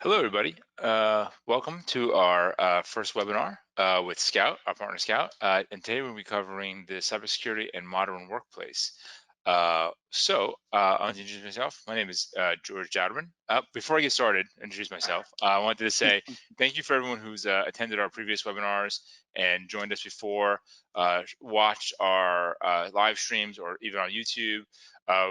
Hello, everybody. Welcome to our first webinar with Scout, our partner Scout. And today we'll be covering the cybersecurity and modern workplace. I want to introduce myself. My name is George Jadwin. Before I get started, introduce myself. I wanted to say thank you for everyone who's attended our previous webinars and joined us before, watched our live streams or even on YouTube.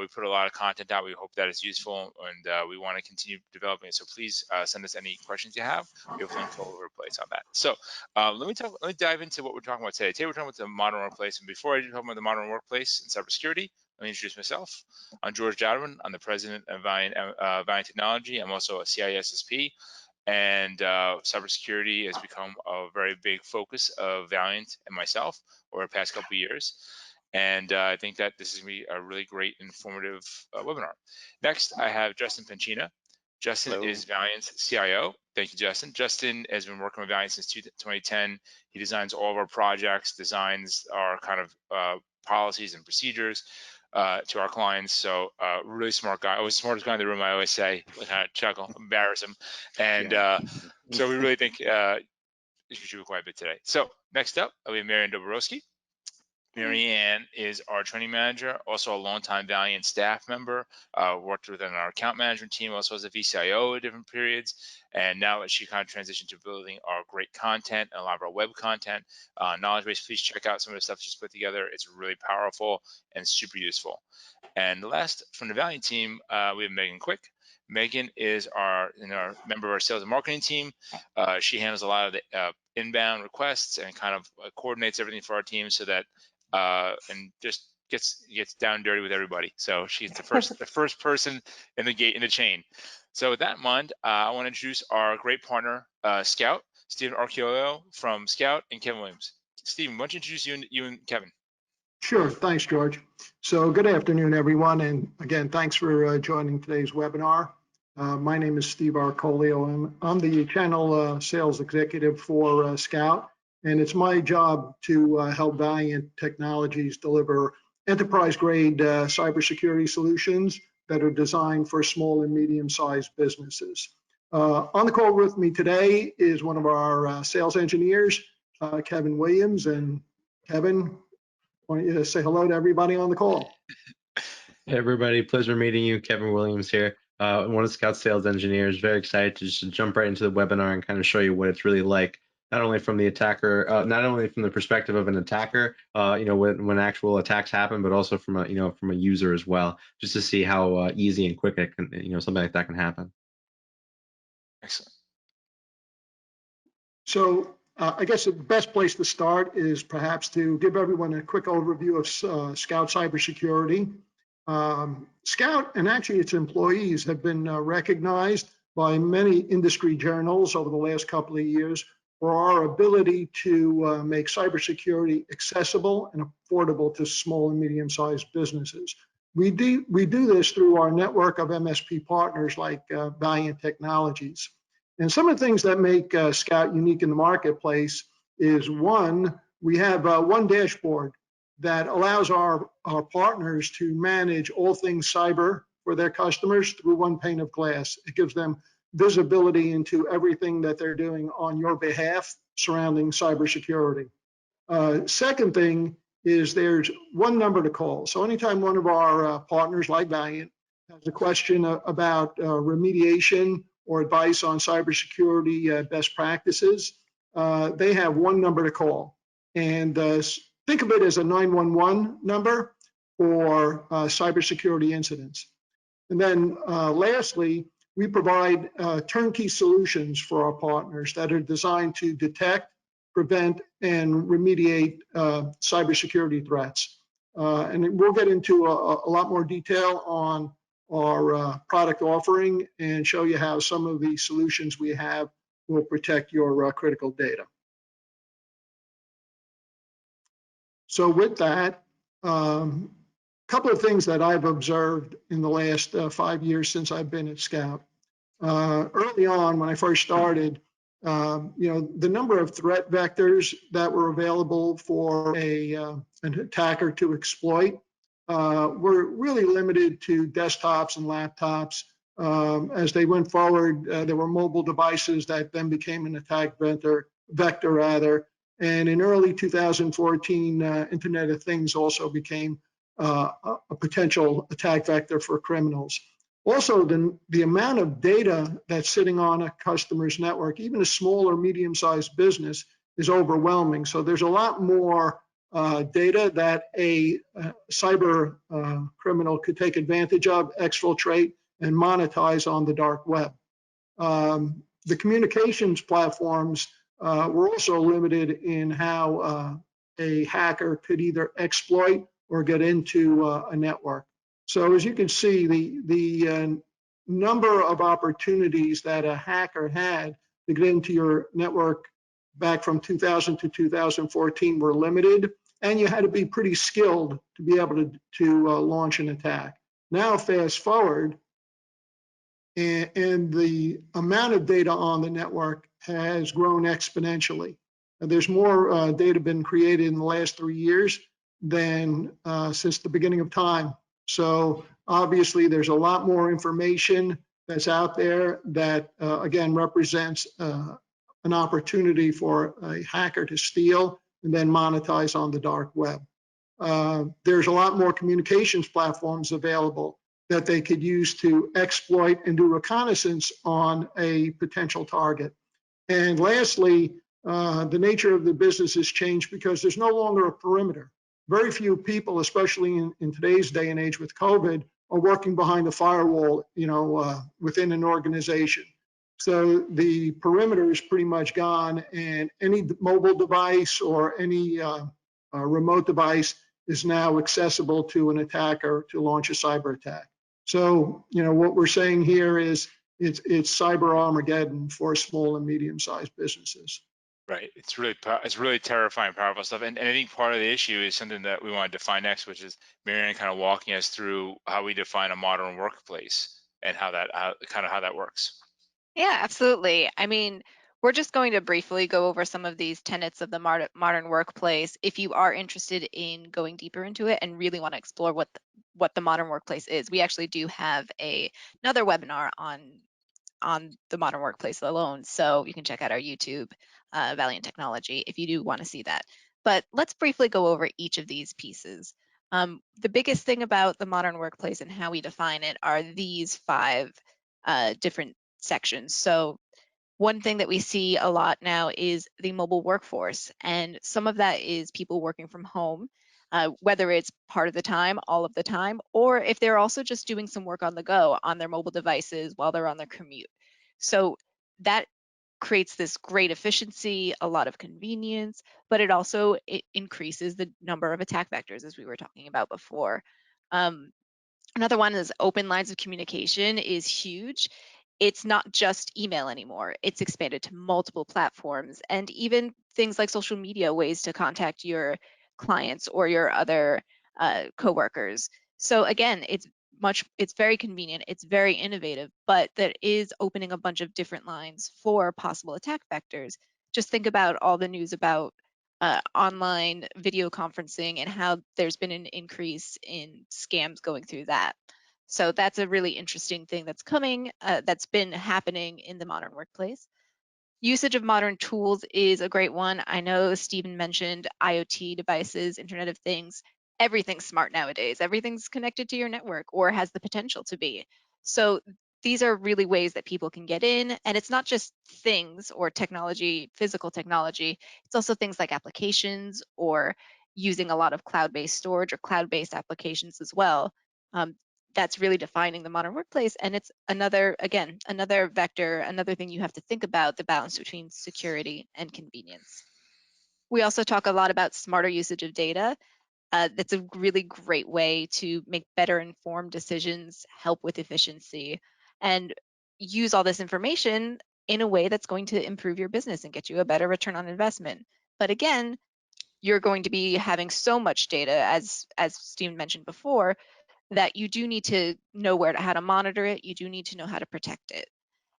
We put a lot of content out. We hope that it's useful, and we want to continue developing it. So please send us any questions you have. We have links all over the place on that. So let me dive into what we're talking about today. Today we're talking about the modern workplace. And before I do talk about the modern workplace and cybersecurity, let me introduce myself. I'm George Jadwin. I'm the president of Valiant Technology. I'm also a CISSP. And cybersecurity has become a very big focus of Valiant and myself over the past couple of years. And I think that this is going to be a really great, informative webinar. Next, I have Justin Pancina. Justin Hello. is Valiant's CIO. Thank you, Justin. Justin has been working with Valiant since 2010. He designs all of our projects, designs our kind of policies and procedures to our clients. So really smart guy. Always the smartest guy in the room, I always say, kind of chuckle, embarrass him. And so we really think you should do quite a bit today. So next up, we have Marianne Dobrowski. Marianne is our training manager, also a longtime Valiant staff member, worked within our account management team, also as a VCIO at different periods. And now she kind of transitioned to building our great content and a lot of our web content. Knowledge base, please check out some of the stuff she's put together. It's really powerful and super useful. And last, from the Valiant team, we have Megan Quick. Megan is our member of our sales and marketing team. She handles a lot of the inbound requests and kind of coordinates everything for our team so that and just gets down dirty with everybody. So she's the first person in the chain. So with that in mind, I want to introduce our great partner, Scout, Stephen Archiolo from Scout, and Kevin Williams. Stephen, why don't you introduce you and Kevin? Sure, thanks, George. So good afternoon, everyone, and again, thanks for joining today's webinar. My name is Steve Arcolio. I'm the channel sales executive for Scout. And it's my job to help Valiant Technologies deliver enterprise-grade cybersecurity solutions that are designed for small and medium-sized businesses. On the call with me today is one of our sales engineers, Kevin Williams. And Kevin, why don't you say hello to everybody on the call? Hey, everybody. Pleasure meeting you. Kevin Williams here. One of Scout sales engineers. Very excited to just jump right into the webinar and kind of show you what it's really like. Not only from the attacker, not only from the perspective of an attacker, when actual attacks happen, but also from a user as well, just to see how easy and quick it can, something like that can happen. Excellent. So I guess the best place to start is perhaps to give everyone a quick overview of Scout Cybersecurity. Scout and actually its employees have been recognized by many industry journals over the last couple of years for our ability to make cybersecurity accessible and affordable to small and medium-sized businesses. We do this through our network of MSP partners like Valiant Technologies. And some of the things that make Scout unique in the marketplace is, one, we have one dashboard that allows our partners to manage all things cyber for their customers through one pane of glass. It gives them visibility into everything that they're doing on your behalf surrounding cybersecurity. Second thing is there's one number to call. So anytime one of our partners like Valiant has a question about remediation or advice on cybersecurity best practices, they have one number to call. And think of it as a 911 number for cybersecurity incidents. And then lastly, we provide turnkey solutions for our partners that are designed to detect, prevent, and remediate cybersecurity threats. And we'll get into a lot more detail on our product offering and show you how some of the solutions we have will protect your critical data. So with that, couple of things that I've observed in the last 5 years since I've been at Scout. Early on, when I first started, the number of threat vectors that were available for an attacker to exploit were really limited to desktops and laptops, As they went forward, there were mobile devices that then became an attack vector rather. And in early 2014, Internet of Things also became a potential attack vector for criminals. Also, the amount of data that's sitting on a customer's network, even a small or medium-sized business, is overwhelming. So there's a lot more data that a cyber criminal could take advantage of, exfiltrate, and monetize on the dark web. The communications platforms were also limited in how a hacker could either exploit or get into a network. So as you can see, the number of opportunities that a hacker had to get into your network back from 2000 to 2014 were limited, and you had to be pretty skilled to be able to launch an attack. Now, fast forward, and the amount of data on the network has grown exponentially. There's more data been created in the last 3 years than since the beginning of time. So obviously there's a lot more information that's out there that again represents an opportunity for a hacker to steal and then monetize on the dark web. There's a lot more communications platforms available that they could use to exploit and do reconnaissance on a potential target. And lastly, the nature of the business has changed because there's no longer a perimeter. Very few people, especially in today's day and age with COVID, are working behind the firewall, within an organization. So the perimeter is pretty much gone, and any mobile device or any remote device is now accessible to an attacker to launch a cyber attack. So, what we're saying here is it's cyber Armageddon for small and medium-sized businesses. Right. It's really terrifying, powerful stuff. And I think part of the issue is something that we want to define next, which is Marianne kind of walking us through how we define a modern workplace and how that works. Yeah, absolutely. I mean, we're just going to briefly go over some of these tenets of the modern workplace. If you are interested in going deeper into it and really want to explore what the modern workplace is, we actually do have another webinar on the modern workplace alone. So you can check out our YouTube, Valiant Technology, if you do want to see that. But let's briefly go over each of these pieces. The biggest thing about the modern workplace and how we define it are these 5 different sections. So one thing that we see a lot now is the mobile workforce, and some of that is people working from home, whether it's part of the time, all of the time, or if they're also just doing some work on the go on their mobile devices while they're on their commute. So that creates this great efficiency, a lot of convenience, but it also increases the number of attack vectors, as we were talking about before. Another one is open lines of communication is huge. It's not just email anymore. It's expanded to multiple platforms and even things like social media ways to contact your clients or your other coworkers. So again, it's very convenient, it's very innovative, but that is opening a bunch of different lines for possible attack vectors. Just think about all the news about online video conferencing and how there's been an increase in scams going through that. So that's a really interesting thing that's coming, that's been happening in the modern workplace. Usage of modern tools is a great one. I know Stephen mentioned IoT devices, Internet of Things. Everything's smart nowadays. Everything's connected to your network or has the potential to be. So these are really ways that people can get in. And it's not just things or technology, physical technology. It's also things like applications or using a lot of cloud-based storage or cloud-based applications as well. That's really defining the modern workplace. And it's another vector, another thing you have to think about, the balance between security and convenience. We also talk a lot about smarter usage of data. That's a really great way to make better informed decisions, help with efficiency, and use all this information in a way that's going to improve your business and get you a better return on investment. But again, you're going to be having so much data, as Steve mentioned before, that you do need to know how to monitor it. You do need to know how to protect it.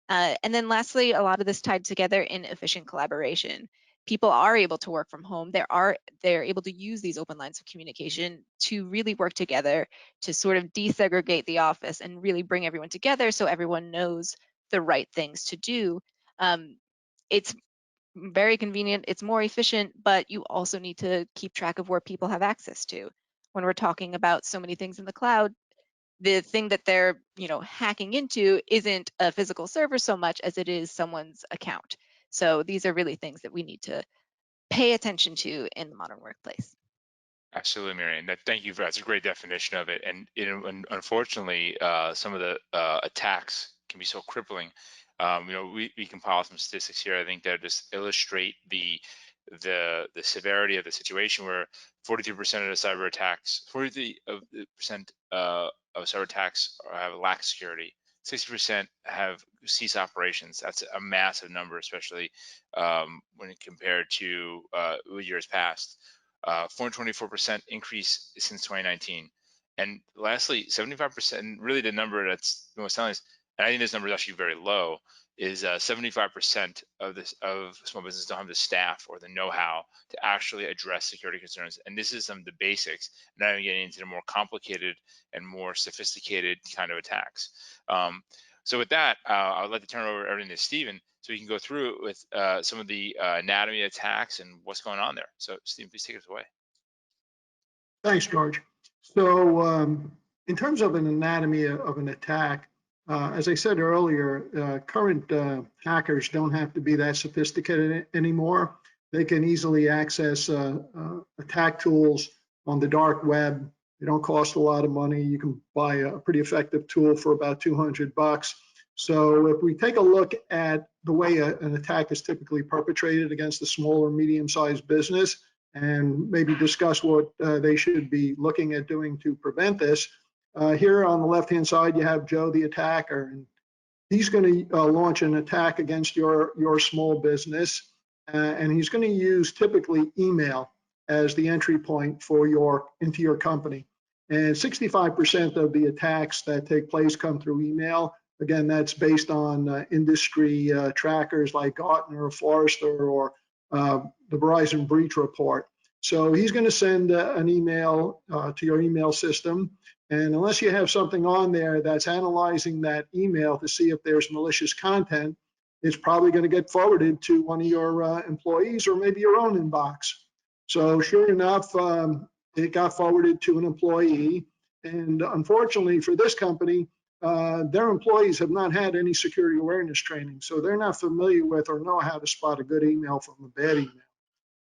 And then lastly, a lot of this tied together in efficient collaboration. people are able to work from home. They're able to use these open lines of communication to really work together to sort of desegregate the office and really bring everyone together so everyone knows the right things to do. It's very convenient, it's more efficient, but you also need to keep track of where people have access to. When we're talking about so many things in the cloud, the thing that they're, hacking into isn't a physical server so much as it is someone's account. So these are really things that we need to pay attention to in the modern workplace. Absolutely, Marianne. Thank you for that. That's a great definition of it. And unfortunately, some of the attacks can be so crippling. We compile some statistics here, I think, that just illustrate the severity of the situation, where 43% of the cyber attacks, 43% of cyber attacks have lack security. 60% have cease operations. That's a massive number, especially when compared to years past. 424% increase since 2019. And lastly, 75%, really the number that's the most telling is, and I think this number is actually very low, is 75% of small businesses don't have the staff or the know-how to actually address security concerns. And this is some of the basics, not even getting into the more complicated and more sophisticated kind of attacks. So with that, I'd like to turn over everything to Stephen so we can go through with some of the anatomy attacks and what's going on there. So Stephen, please take us away. Thanks, George. So in terms of an anatomy of an attack, as I said earlier, current hackers don't have to be that sophisticated anymore. They can easily access attack tools on the dark web. They don't cost a lot of money. You can buy a pretty effective tool for about $200. So if we take a look at the way an attack is typically perpetrated against a small or medium-sized business, and maybe discuss what they should be looking at doing to prevent this. Here on the left-hand side, you have Joe, the attacker, and he's going to launch an attack against your small business, and he's going to use typically email as the entry point for into your company. And 65% of the attacks that take place come through email. Again, that's based on industry trackers like Gartner or Forrester or the Verizon breach report. So he's going to send an email to your email system. And unless you have something on there that's analyzing that email to see if there's malicious content, it's probably going to get forwarded to one of your employees or maybe your own inbox. So sure enough, it got forwarded to an employee. And unfortunately for this company, their employees have not had any security awareness training. So they're not familiar with or know how to spot a good email from a bad email.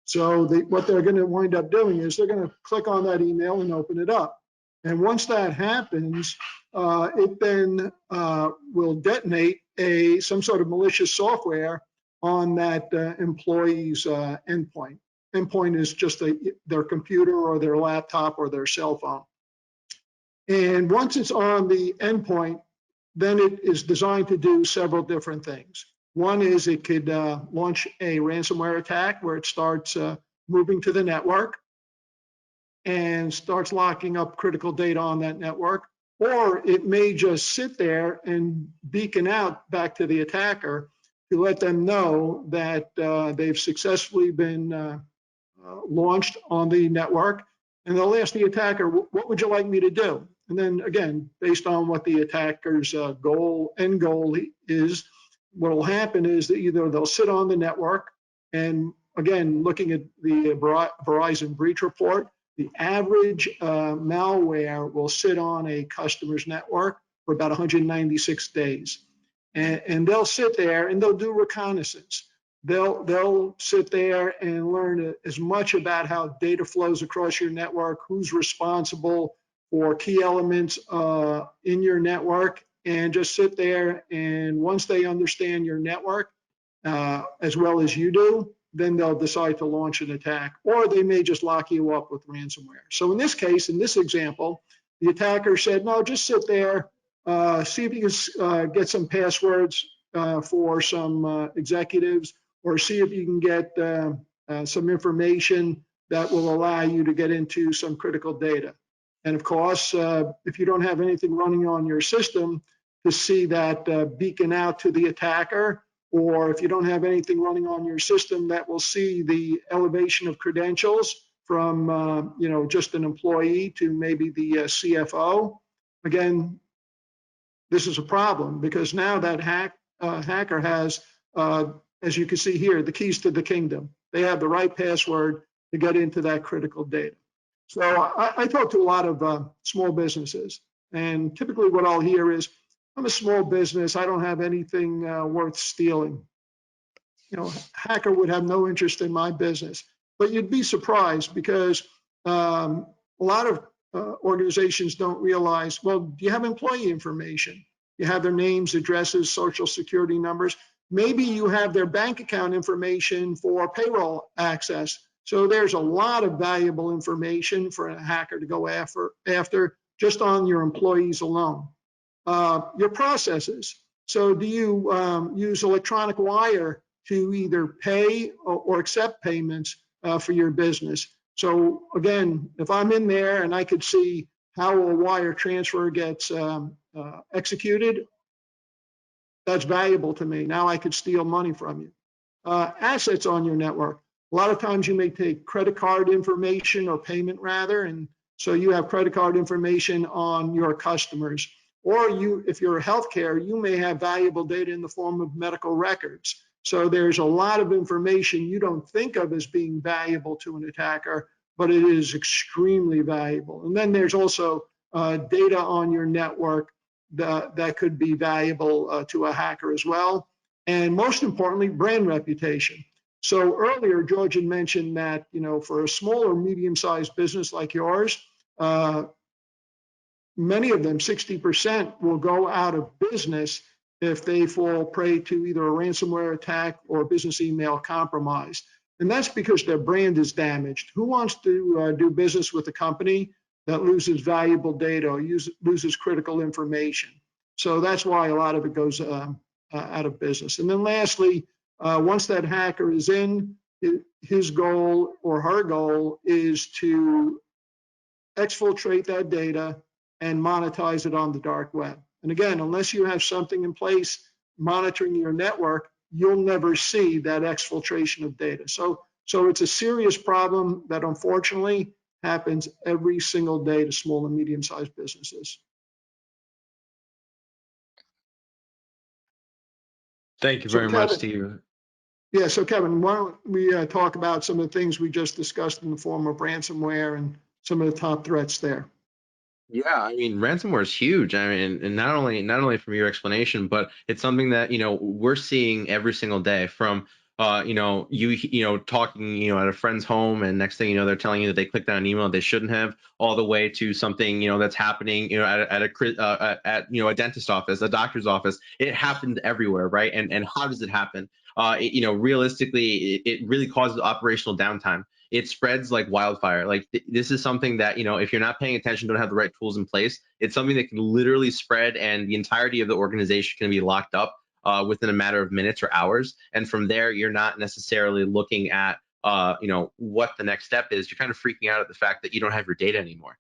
So what they're going to wind up doing is they're going to click on that email and open it up. And once that happens, it then will detonate some sort of malicious software on that employee's endpoint. Endpoint is just their computer or their laptop or their cell phone. And once it's on the endpoint, then it is designed to do several different things. One is it could launch a ransomware attack where it starts moving to the network and starts locking up critical data on that network. Or it may just sit there and beacon out back to the attacker to let them know that they've successfully been launched on the network. And they'll ask the attacker, what would you like me to do? And then again, based on what the attacker's end goal is, what will happen is that either they'll sit on the network, and again, looking at the Verizon breach report, the average malware will sit on a customer's network for about 196 days. And they'll sit there and they'll do reconnaissance. They'll sit there and learn as much about how data flows across your network, who's responsible for key elements in your network, and just sit there. And once they understand your network as well as you do, then they'll decide to launch an attack, or they may just lock you up with ransomware. So in this case, in this example, the attacker said, no, just sit there, see if you can get some passwords for some executives, or see if you can get some information that will allow you to get into some critical data. And of course, if you don't have anything running on your system to see that beacon out to the attacker, or if you don't have anything running on your system, that will see the elevation of credentials from just an employee to maybe the CFO. Again, this is a problem because now that hacker has, as you can see here, the keys to the kingdom. They have the right password to get into that critical data. So I talk to a lot of small businesses, and typically what I'll hear is, I'm a small business, I don't have anything worth stealing. Hacker would have no interest in my business. But you'd be surprised because a lot of organizations don't realize, well, do you have employee information? You have their names, addresses, social security numbers. Maybe you have their bank account information for payroll access. So there's a lot of valuable information for a hacker to go after just on your employees alone. Your processes. So do you use electronic wire to either pay or accept payments for your business? So again, if I'm in there and I could see how a wire transfer gets executed, that's valuable to me. Now I could steal money from you. Assets on your network. A lot of times you may take credit card information or payment rather, and so you have credit card information on your customers. Or if you're healthcare, you may have valuable data in the form of medical records. So there's a lot of information you don't think of as being valuable to an attacker, but it is extremely valuable. And then there's also data on your network that could be valuable to a hacker as well. And most importantly, brand reputation. So earlier, George had mentioned that, for a small or medium-sized business like yours, many of them, 60%, will go out of business if they fall prey to either a ransomware attack or a business email compromise. And that's because their brand is damaged. Who wants to do business with a company that loses valuable data or loses critical information? So that's why a lot of it goes out of business. And then lastly, once that hacker is in, his goal or her goal is to exfiltrate that data and monetize it on the dark web. And again, unless you have something in place monitoring your network, you'll never see that exfiltration of data. So it's a serious problem that unfortunately happens every single day to small and medium-sized businesses. Thank you So very Kevin, much, Steve. Yeah, so Kevin, why don't we talk about some of the things we just discussed in the form of ransomware and some of the top threats there? Yeah, I mean, ransomware is huge. I mean, and not only from your explanation, but it's something that we're seeing every single day. From talking at a friend's home, and next thing you know, they're telling you that they clicked on an email they shouldn't have, all the way to something that's happening at a dentist office, a doctor's office. It happens everywhere, right? And how does it happen? Realistically, it really causes operational downtime. It spreads like wildfire. Like this is something that, if you're not paying attention, don't have the right tools in place, it's something that can literally spread, and the entirety of the organization can be locked up within a matter of minutes or hours. And from there, you're not necessarily looking at what the next step is. You're kind of freaking out at the fact that you don't have your data anymore.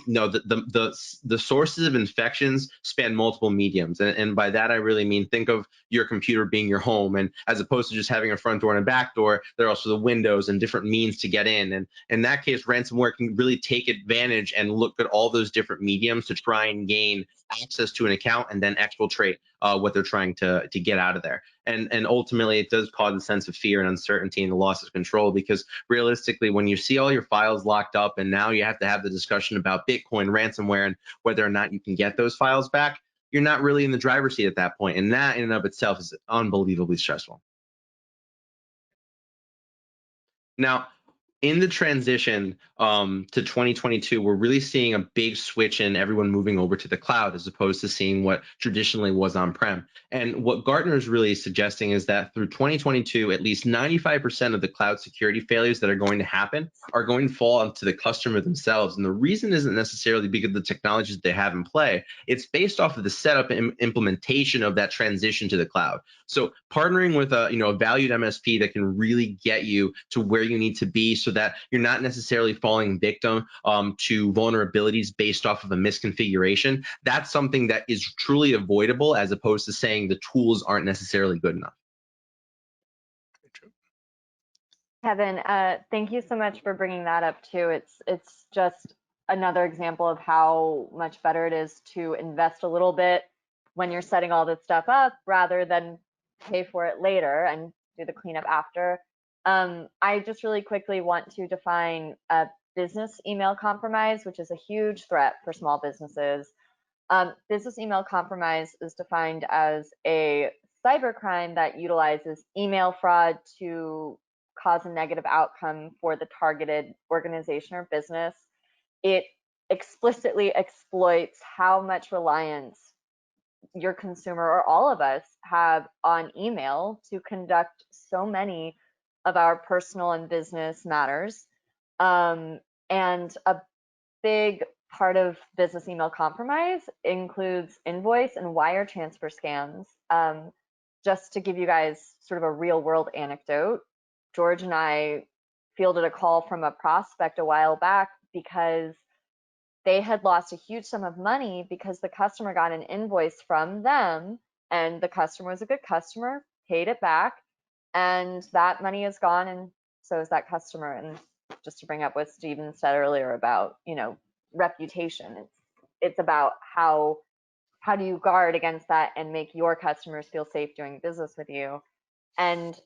No, the sources of infections span multiple mediums, and by that I really mean, think of your computer being your home, and as opposed to just having a front door and a back door, there are also the windows and different means to get in. And in that case, ransomware can really take advantage and look at all those different mediums to try and gain access to an account and then exfiltrate what they're trying to get out of there. And ultimately, it does cause a sense of fear and uncertainty and the loss of control, because realistically, when you see all your files locked up and now you have to have the discussion about Bitcoin ransomware and whether or not you can get those files back, you're not really in the driver's seat at that point. And that in and of itself is unbelievably stressful. Now, in the transition to 2022, we're really seeing a big switch in everyone moving over to the cloud, as opposed to seeing what traditionally was on-prem. And what Gartner is really suggesting is that through 2022, at least 95% of the cloud security failures that are going to happen are going to fall onto the customer themselves. And the reason isn't necessarily because of the technologies they have in play. It's based off of the setup and implementation of that transition to the cloud. So partnering with a valued MSP that can really get you to where you need to be, so that you're not necessarily falling victim to vulnerabilities based off of a misconfiguration, that's something that is truly avoidable, as opposed to saying the tools aren't necessarily good enough. Kevin, thank you so much for bringing that up too. It's just another example of how much better it is to invest a little bit when you're setting all this stuff up rather than pay for it later and do the cleanup after. I just really quickly want to define a business email compromise, which is a huge threat for small businesses. Business email compromise is defined as a cybercrime that utilizes email fraud to cause a negative outcome for the targeted organization or business. It explicitly exploits how much reliance your consumer or all of us have on email to conduct so many of our personal and business matters. And a big part of business email compromise includes invoice and wire transfer scams. Just to give you guys sort of a real world anecdote, George and I fielded a call from a prospect a while back because they had lost a huge sum of money because the customer got an invoice from them and the customer was a good customer, paid it back, and that money is gone and so is that customer. And just to bring up what Steven said earlier about, reputation, it's about how do you guard against that and make your customers feel safe doing business with you. And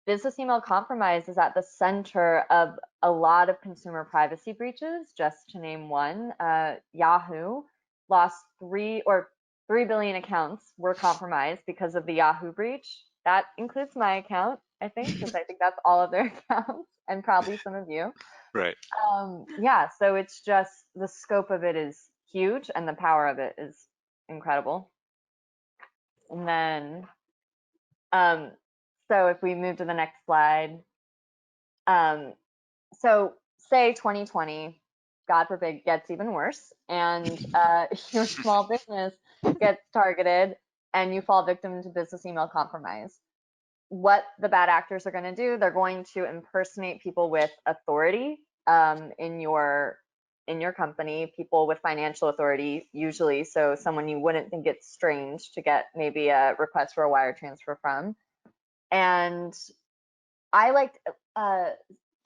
business email compromise is at the center of a lot of consumer privacy breaches. Just to name one, Yahoo lost 3 billion accounts were compromised because of the Yahoo breach. That includes my account, I think, because I think that's all of their accounts and probably some of you. Right. Yeah, so it's just the scope of it is huge and the power of it is incredible. And then, so if we move to the next slide, so say 2020, God forbid, gets even worse, and your small business gets targeted and you fall victim to business email compromise. What the bad actors are going to do, they're going to impersonate people with authority in your company, people with financial authority usually, so someone you wouldn't think it's strange to get maybe a request for a wire transfer from. And I liked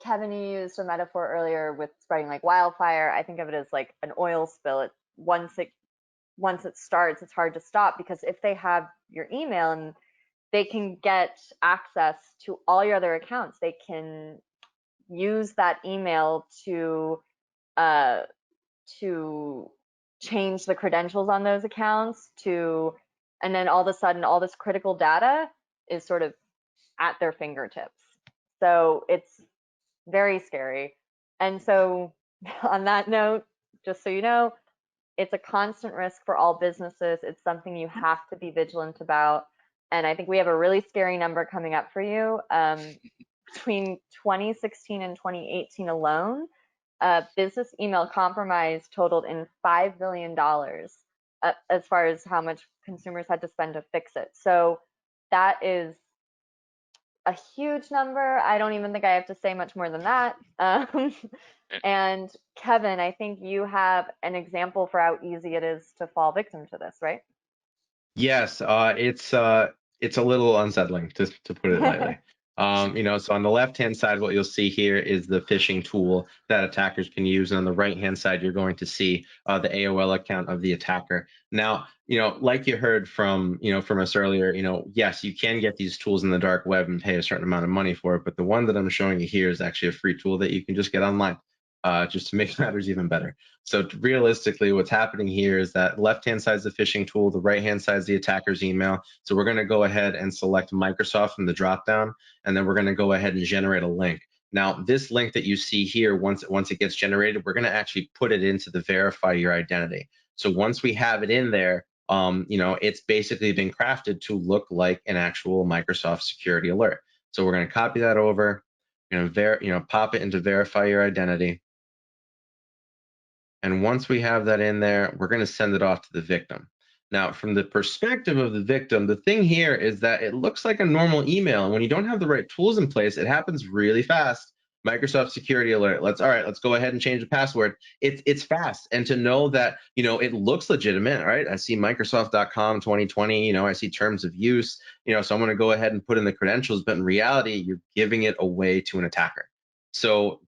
Kevin, you used a metaphor earlier with spreading like wildfire. I think of it as like an oil spill. Once it starts, it's hard to stop, because if they have your email and they can get access to all your other accounts, they can use that email to change the credentials on those accounts, and then all of a sudden all this critical data is sort of at their fingertips. So it's very scary. And so on that note, just so you know, it's a constant risk for all businesses. It's something you have to be vigilant about. And I think we have a really scary number coming up for you. Between 2016 and 2018 alone, business email compromise totaled in $5 billion as far as how much consumers had to spend to fix it. So that is a huge number. I don't even think I have to say much more than that. And Kevin, I think you have an example for how easy it is to fall victim to this, right? Yes, it's a little unsettling to put it lightly. So on the left-hand side, what you'll see here is the phishing tool that attackers can use, and on the right-hand side, you're going to see the AOL account of the attacker. Now, like you heard from us earlier, yes, you can get these tools in the dark web and pay a certain amount of money for it, but the one that I'm showing you here is actually a free tool that you can just get online, just to make matters even better. So realistically, what's happening here is that left-hand side is the phishing tool, the right-hand side is the attacker's email. So we're going to go ahead and select Microsoft from the dropdown, and then we're going to go ahead and generate a link. Now, this link that you see here, once it gets generated, we're going to actually put it into the verify your identity. So once we have it in there, it's basically been crafted to look like an actual Microsoft security alert. So we're going to copy that over, pop it into verify your identity. And once we have that in there, we're going to send it off to the victim. Now, from the perspective of the victim, the thing here is that it looks like a normal email. And when you don't have the right tools in place, it happens really fast. Microsoft security alert. Let's go ahead and change the password. It's fast, and to know that it looks legitimate, right? I see Microsoft.com 2020. I see terms of use. So I'm going to go ahead and put in the credentials, but in reality, you're giving it away to an attacker. So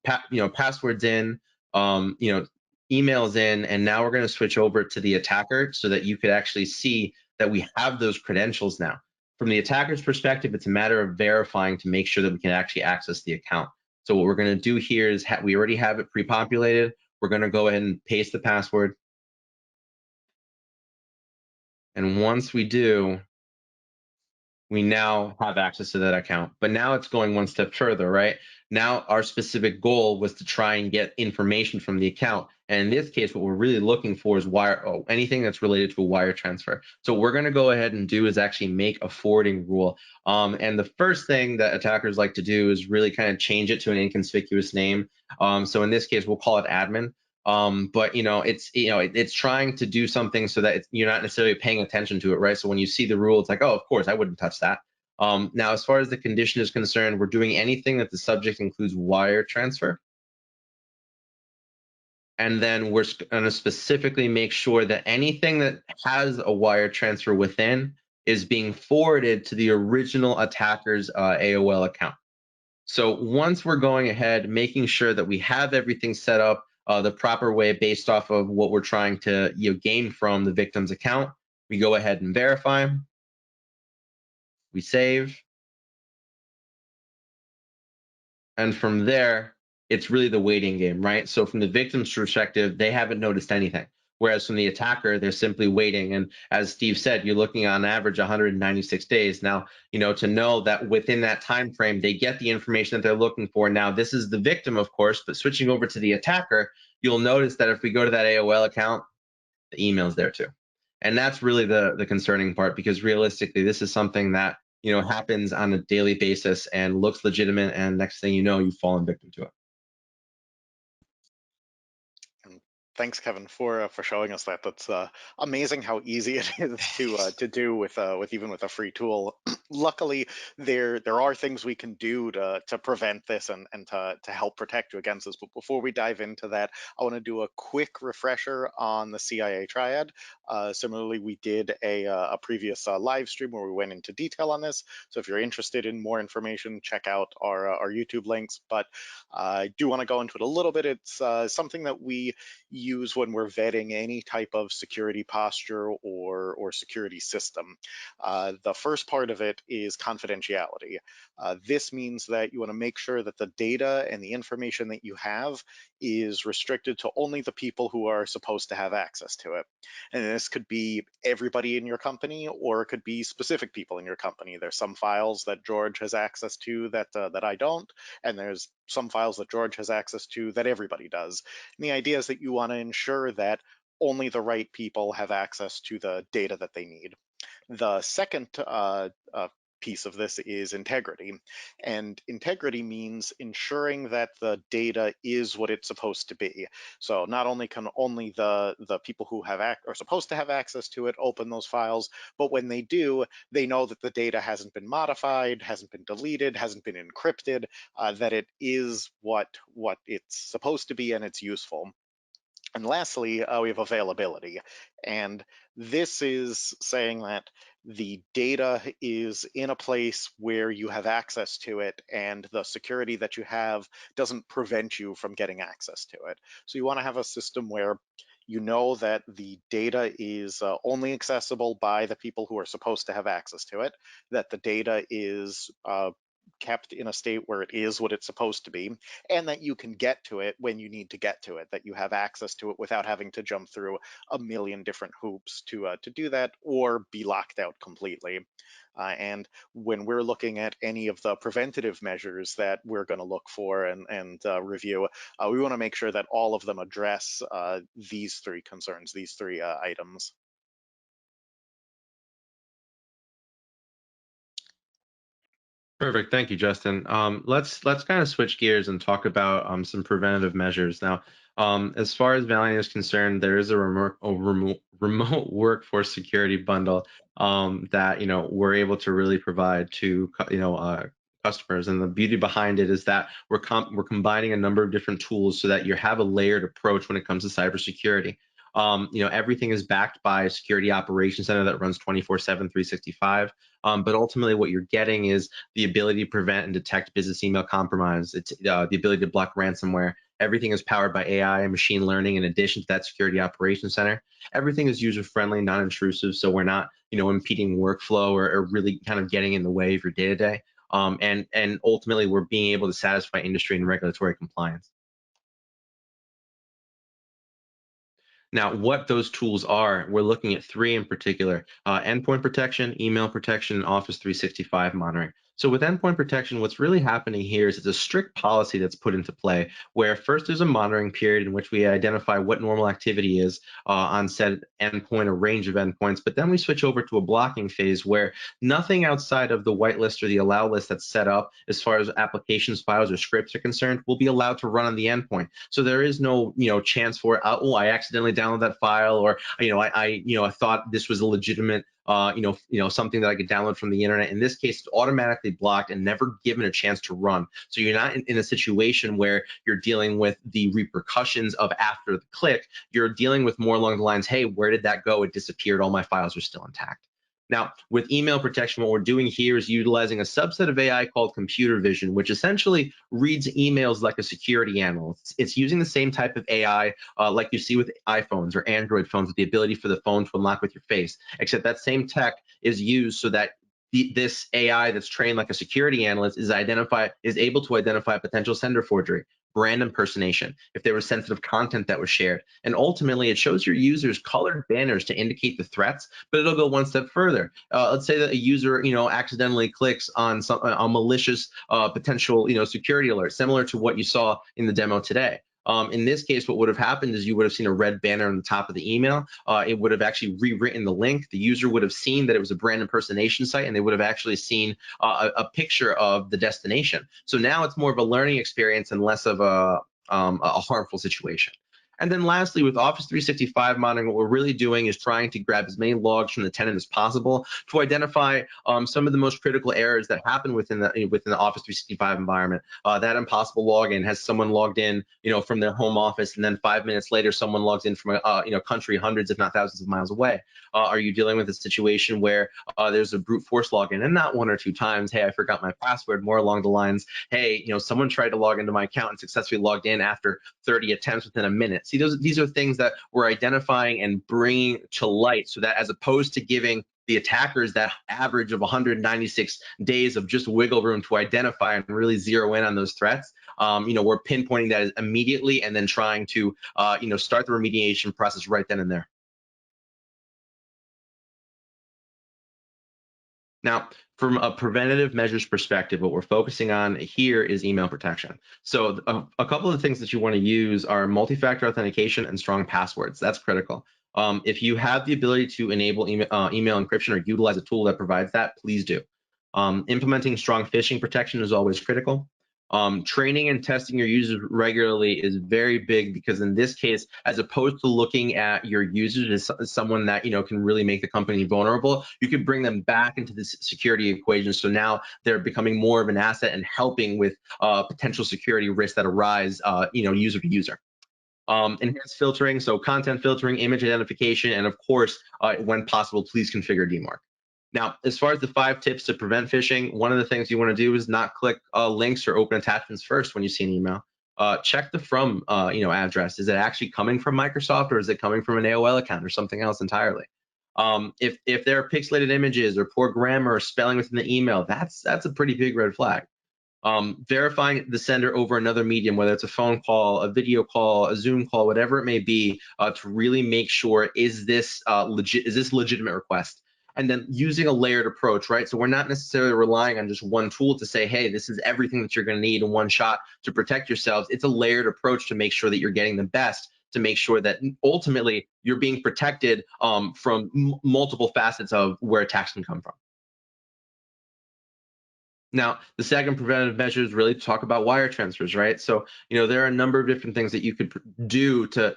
passwords in, emails in, and now we're going to switch over to the attacker so that you could actually see that we have those credentials now. From the attacker's perspective, it's a matter of verifying to make sure that we can actually access the account. So what we're going to do here is we already have it pre-populated. We're going to go ahead and paste the password. And once we do, we now have access to that account. But now it's going one step further, right? Now our specific goal was to try and get information from the account. And in this case, what we're really looking for is anything that's related to a wire transfer. So what we're going to go ahead and do is actually make a forwarding rule. And the first thing that attackers like to do is really kind of change it to an inconspicuous name. So in this case, we'll call it admin. But it's trying to do something so that you're not necessarily paying attention to it, right? So when you see the rule, it's like, oh, of course, I wouldn't touch that. Now, as far as the condition is concerned, we're doing anything that the subject includes wire transfer. And then we're going to specifically make sure that anything that has a wire transfer within is being forwarded to the original attacker's AOL account. So once we're going ahead, making sure that we have everything set up the proper way based off of what we're trying to gain from the victim's account, we go ahead and verify. We save. And from there, it's really the waiting game, right? So from the victim's perspective, they haven't noticed anything. Whereas from the attacker, they're simply waiting. And as Steve said, you're looking on average 196 days. Now, to know that within that time frame, they get the information that they're looking for. Now, this is the victim, of course, but switching over to the attacker, you'll notice that if we go to that AOL account, the email's there too. And that's really the concerning part, because realistically, this is something that happens on a daily basis and looks legitimate, and next thing you know, you've fallen victim to it. Thanks, Kevin, for showing us that. That's amazing how easy it is to do with even with a free tool. Luckily, there are things we can do to prevent this and to help protect you against this. But before we dive into that, I want to do a quick refresher on the CIA Triad. Similarly, we did a previous live stream where we went into detail on this. So if you're interested in more information, check out our YouTube links. But I do want to go into it a little bit. It's something that we use when we're vetting any type of security posture or security system. The first part of it is confidentiality. This means that you want to make sure that the data and the information that you have is restricted to only the people who are supposed to have access to it. And this could be everybody in your company, or it could be specific people in your company. There's some files that George has access to that I don't, and there's some files that George has access to that everybody does. And the idea is that you want to ensure that only the right people have access to the data that they need. The second piece of this is integrity. And integrity means ensuring that the data is what it's supposed to be. So not only can only the people who are supposed to have access to it open those files, but when they do, they know that the data hasn't been modified, hasn't been deleted, hasn't been encrypted, that it is what it's supposed to be and it's useful. And lastly, we have availability. And this is saying that the data is in a place where you have access to it, and the security that you have doesn't prevent you from getting access to it. So you want to have a system where you know that the data is only accessible by the people who are supposed to have access to it, that the data is kept in a state where it is what it's supposed to be, and that you can get to it when you need to get to it, that you have access to it without having to jump through a million different hoops to do that, or be locked out completely. And when we're looking at any of the preventative measures that we're going to look for and review, we want to make sure that all of them address these three concerns, these three items. Perfect. Thank you, Justin. Let's kind of switch gears and talk about some preventative measures. Now, as far as Valiant is concerned, there is a remote workforce security bundle that we're able to really provide to customers. And the beauty behind it is that we're combining a number of different tools so that you have a layered approach when it comes to cybersecurity. Everything is backed by a security operations center that runs 24/7, 365. But ultimately, what you're getting is the ability to prevent and detect business email compromise. It's the ability to block ransomware. Everything is powered by AI and machine learning. In addition to that security operations center, everything is user-friendly, non-intrusive, so we're not, impeding workflow or really kind of getting in the way of your day-to-day. And ultimately, we're being able to satisfy industry and regulatory compliance. Now, what those tools are, we're looking at 3 in particular: endpoint protection, email protection, and Office 365 monitoring. So with endpoint protection, what's really happening here is it's a strict policy that's put into play, where first there's a monitoring period in which we identify what normal activity is on said endpoint, a range of endpoints, but then we switch over to a blocking phase where nothing outside of the whitelist or the allow list that's set up as far as applications, files, or scripts are concerned will be allowed to run on the endpoint. So there is no, chance for, I accidentally downloaded that file, or I thought this was a legitimate something that I could download from the internet. In this case, it's automatically blocked and never given a chance to run. So you're not in a situation where you're dealing with the repercussions of after the click. You're dealing with more along the lines, hey, where did that go? It disappeared. All my files are still intact. Now, with email protection, what we're doing here is utilizing a subset of AI called computer vision, which essentially reads emails like a security analyst. It's using the same type of AI like you see with iPhones or Android phones, with the ability for the phone to unlock with your face, except that same tech is used so that this AI that's trained like a security analyst is able to identify potential sender forgery, brand impersonation, if there was sensitive content that was shared. And ultimately, it shows your users colored banners to indicate the threats, but it'll go one step further. Let's say that a user, accidentally clicks on a malicious potential, security alert, similar to what you saw in the demo today. In this case, what would have happened is you would have seen a red banner on the top of the email. It would have actually rewritten the link. The user would have seen that it was a brand impersonation site, and they would have actually seen a picture of the destination. So now it's more of a learning experience and less of a harmful situation. And then lastly, with Office 365 monitoring, what we're really doing is trying to grab as many logs from the tenant as possible to identify some of the most critical errors that happen within the Office 365 environment. That impossible login has someone logged in, from their home office, and then 5 minutes later, someone logs in from a country hundreds, if not thousands of miles away. Are you dealing with a situation where there's a brute force login, and not 1 or 2 times, hey, I forgot my password, more along the lines, hey, someone tried to log into my account and successfully logged in after 30 attempts within a minute. See, these are things that we're identifying and bringing to light, so that as opposed to giving the attackers that average of 196 days of just wiggle room to identify and really zero in on those threats, we're pinpointing that immediately and then trying to, start the remediation process right then and there. Now, from a preventative measures perspective, what we're focusing on here is email protection. So a couple of the things that you want to use are multi-factor authentication and strong passwords. That's critical. If you have the ability to enable email encryption or utilize a tool that provides that, please do. Implementing strong phishing protection is always critical. Training and testing your users regularly is very big, because in this case, as opposed to looking at your users as someone that can really make the company vulnerable, you could bring them back into the security equation. So now they're becoming more of an asset and helping with potential security risks that arise, user to user. Enhanced filtering, so content filtering, image identification, and of course, when possible, please configure DMARC. Now, as far as the 5 tips to prevent phishing, one of the things you want to do is not click links or open attachments first when you see an email. Check the from address. Is it actually coming from Microsoft, or is it coming from an AOL account or something else entirely? If there are pixelated images or poor grammar or spelling within the email, that's a pretty big red flag. Verifying the sender over another medium, whether it's a phone call, a video call, a Zoom call, whatever it may be, to really make sure, is this legitimate request? And then using a layered approach, right? So we're not necessarily relying on just one tool to say, hey, this is everything that you're going to need in one shot to protect yourselves. It's a layered approach to make sure that you're getting the best, to make sure that ultimately you're being protected from multiple facets of where attacks can come from. Now, the second preventative measure is really to talk about wire transfers, right? So, there are a number of different things that you could do to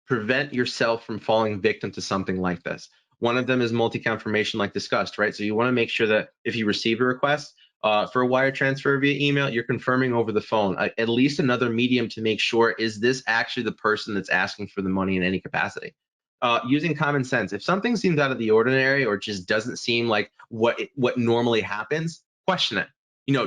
prevent yourself from falling victim to something like this. One of them is multi-confirmation, like discussed, right? So you want to make sure that if you receive a request, For a wire transfer via email, you're confirming over the phone. At least another medium to make sure, is this actually the person that's asking for the money in any capacity? Using common sense. If something seems out of the ordinary or just doesn't seem like what normally happens, question it.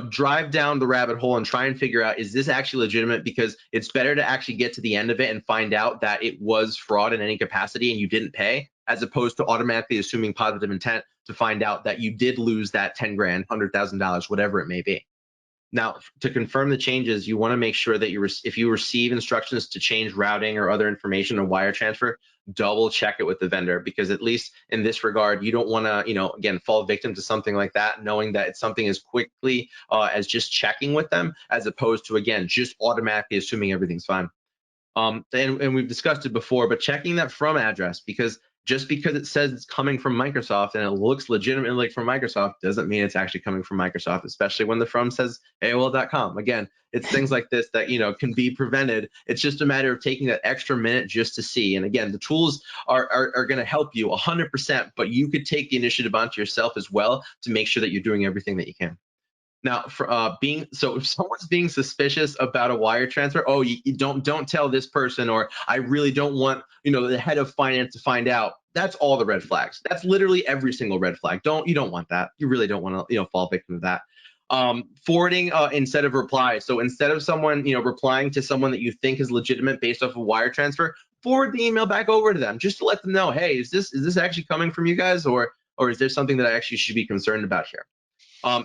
Drive down the rabbit hole and try and figure out, is this actually legitimate? Because it's better to actually get to the end of it and find out that it was fraud in any capacity and you didn't pay, as opposed to automatically assuming positive intent to find out that you did lose that 10 grand, $100,000, whatever it may be. Now, to confirm the changes, you want to make sure that if you receive instructions to change routing or other information or wire transfer, double check it with the vendor, because at least in this regard, you don't want to, again, fall victim to something like that, knowing that it's something as quickly as just checking with them, as opposed to, again, just automatically assuming everything's fine. And we've discussed it before, but checking that from address, because just because it says it's coming from Microsoft and it looks legitimately from Microsoft doesn't mean it's actually coming from Microsoft, especially when the from says AOL.com. Again, it's things like this that can be prevented. It's just a matter of taking that extra minute just to see. And again, the tools are going to help you 100%, but you could take the initiative onto yourself as well to make sure that you're doing everything that you can. Now, for if someone's being suspicious about a wire transfer, oh, you don't tell this person, or I really don't want the head of finance to find out. That's all the red flags. That's literally every single red flag. You don't want that. You really don't want to fall victim to that. Forwarding instead of reply. So instead of someone replying to someone that you think is legitimate based off of wire transfer, forward the email back over to them just to let them know, hey, is this actually coming from you guys, or is there something that I actually should be concerned about here?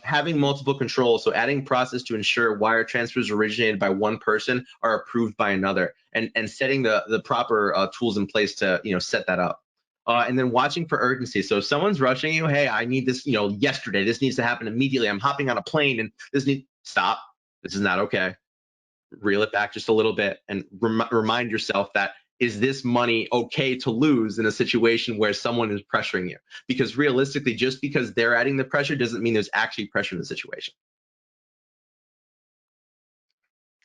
Having multiple controls, so adding process to ensure wire transfers originated by one person are approved by another, and setting the proper tools in place to set that up. And then watching for urgency. So if someone's rushing you, hey, I need this yesterday. This needs to happen immediately. I'm hopping on a plane and stop. This is not okay. Reel it back just a little bit and remind yourself that, is this money okay to lose in a situation where someone is pressuring you? Because realistically, just because they're adding the pressure doesn't mean there's actually pressure in the situation.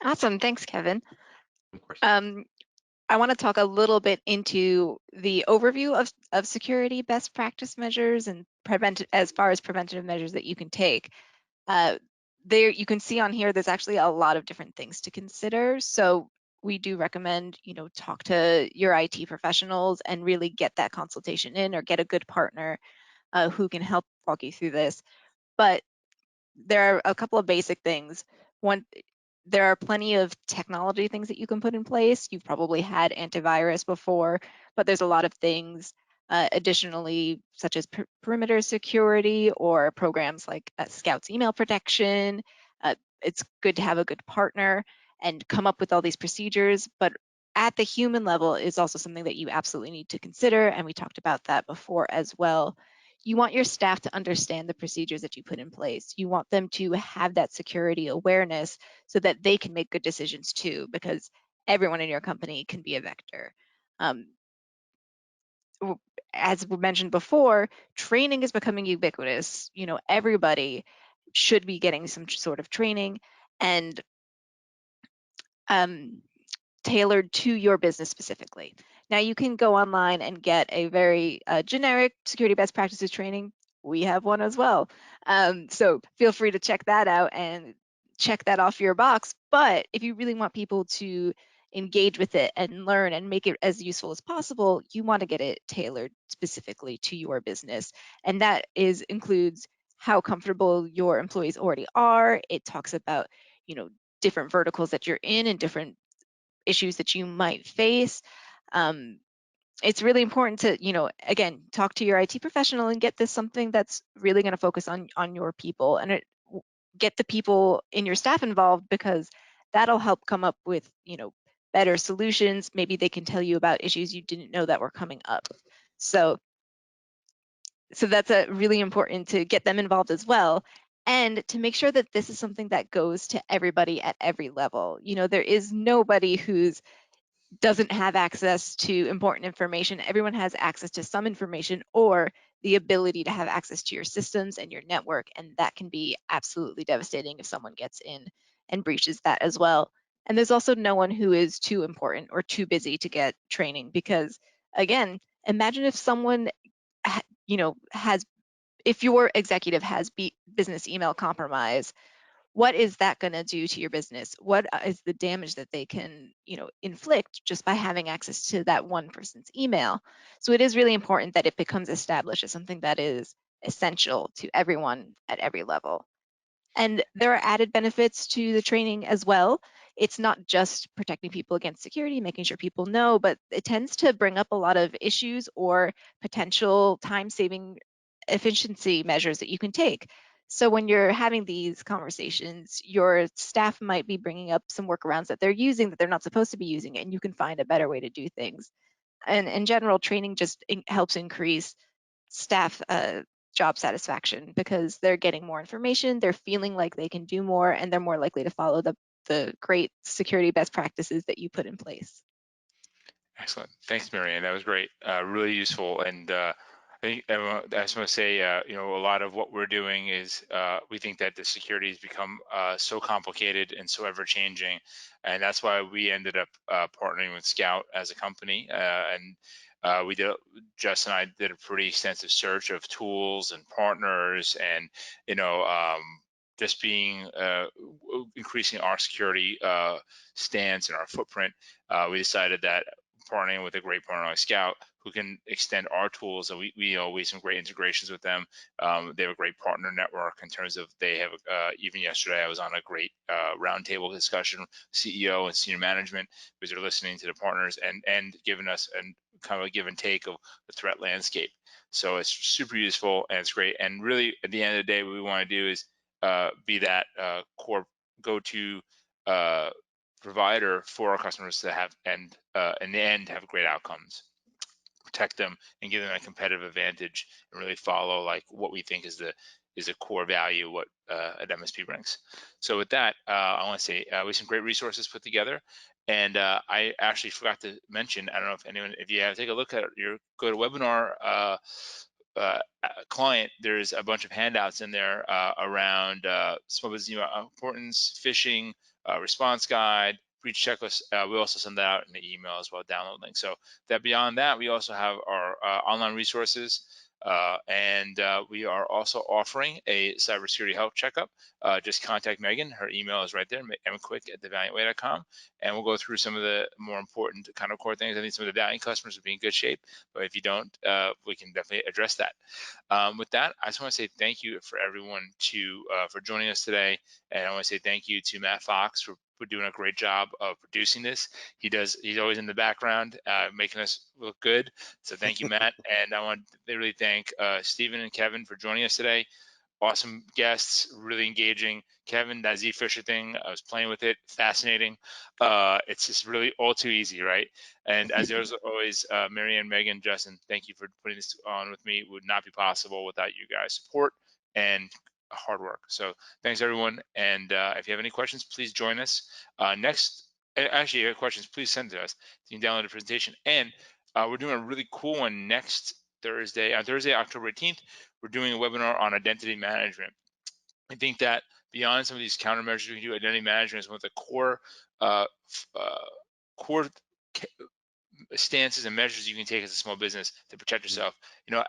Awesome. Thanks, Kevin. Of course. I want to talk a little bit into the overview of security best practice measures and as far as preventative measures that you can take. There, you can see on here, there's actually a lot of different things to consider. So we do recommend, talk to your IT professionals and really get that consultation in, or get a good partner who can help walk you through this. But there are a couple of basic things. One, there are plenty of technology things that you can put in place. You've probably had antivirus before, but there's a lot of things additionally, such as perimeter security or programs like SKOUT's email protection. It's good to have a good partner and come up with all these procedures, but at the human level is also something that you absolutely need to consider, and we talked about that before as well. You want your staff to understand the procedures that you put in place. You want them to have that security awareness so that they can make good decisions too, because everyone in your company can be a vector. As we mentioned before, training is becoming ubiquitous. Everybody should be getting some sort of training, and tailored to your business specifically. Now, you can go online and get a very generic security best practices training. We have one as well. So feel free to check that out and check that off your box. But if you really want people to engage with it and learn and make it as useful as possible, you want to get it tailored specifically to your business. And that includes how comfortable your employees already are. It talks about, different verticals that you're in and different issues that you might face. It's really important to, again, talk to your IT professional and get this something that's really going to focus on your people, and get the people in your staff involved, because that'll help come up with, better solutions. Maybe they can tell you about issues you didn't know that were coming up. So that's really important to get them involved as well, and to make sure that this is something that goes to everybody at every level. There is nobody who's doesn't have access to important information. Everyone has access to some information, or the ability to have access to your systems and your network, and that can be absolutely devastating if someone gets in and breaches that as well. And there's also no one who is too important or too busy to get training, because again, imagine if someone has if your executive has business email compromise, what is that going to do to your business? What is the damage that they can, inflict just by having access to that one person's email? So it is really important that it becomes established as something that is essential to everyone at every level. And there are added benefits to the training as well. It's not just protecting people against security, making sure people know, but it tends to bring up a lot of issues or potential time-saving efficiency measures that you can take. So when you're having these conversations, your staff might be bringing up some workarounds that they're using that they're not supposed to be using, and you can find a better way to do things. And in general, training just helps increase staff job satisfaction because they're getting more information, they're feeling like they can do more, and they're more likely to follow the great security best practices that you put in place. Excellent. Thanks, Marianne. That was great. Really useful. And I just want to say, a lot of what we're doing is we think that the security has become so complicated and so ever changing. And that's why we ended up partnering with SKOUT as a company. Jess and I did a pretty extensive search of tools and partners and, just being increasing our security stance and our footprint. We decided that partnering with a great partner like SKOUT who can extend our tools, and we have some great integrations with them. They have a great partner network in terms of they have even yesterday I was on a great roundtable discussion with CEO and senior management because they're listening to the partners and giving us a kind of a give and take of the threat landscape. So it's super useful and it's great. And really at the end of the day, what we want to do is be that core go-to provider for our customers to have and in the end have great outcomes, protect them and give them a competitive advantage and really follow like what we think is a core value what an MSP brings. So with that, I want to say we have some great resources put together. And I actually forgot to mention, I don't know if you have take a look at your GoToWebinar client, there's a bunch of handouts in there around small business importance, phishing, response guide, breach checklist. We also send that out in the email as well, download link. So that beyond that, we also have our online resources. And we are also offering a cybersecurity health checkup. Just contact Megan. Her email is right there, mquick@thevaliantway.com. And we'll go through some of the more important kind of core things. I think some of the Valiant customers will be in good shape, but if you don't, we can definitely address that. With that, I just want to say thank you for everyone for joining us today. And I want to say thank you to Matt Fox for doing a great job of producing this. He's always in the background making us look good. So thank you, Matt. And I want to really thank Stephen and Kevin for joining us today. Awesome guests, really engaging. Kevin, that Z Fisher thing, I was playing with it, fascinating. It's just really all too easy, right? And as always, Marianne, Megan, Justin, thank you for putting this on with me. It would not be possible without you guys' support and hard work. So thanks everyone. And if you have any questions, please join us. Actually, if you have questions, please send it to us. You can download the presentation. And we're doing a really cool one next Thursday, on Thursday, October 18th. We're doing a webinar on identity management. I think that beyond some of these countermeasures we can do, identity management is one of the core stances and measures you can take as a small business to protect yourself.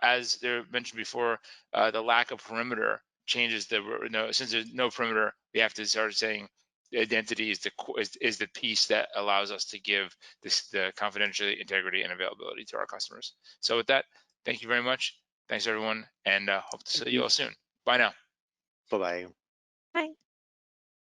As they mentioned before, the lack of perimeter changes since there's no perimeter, we have to start saying the identity is the piece that allows us to give the confidentiality, integrity, and availability to our customers. So with that, thank you very much. Thanks everyone, and hope to see you all soon. Bye now. Bye-bye. Bye.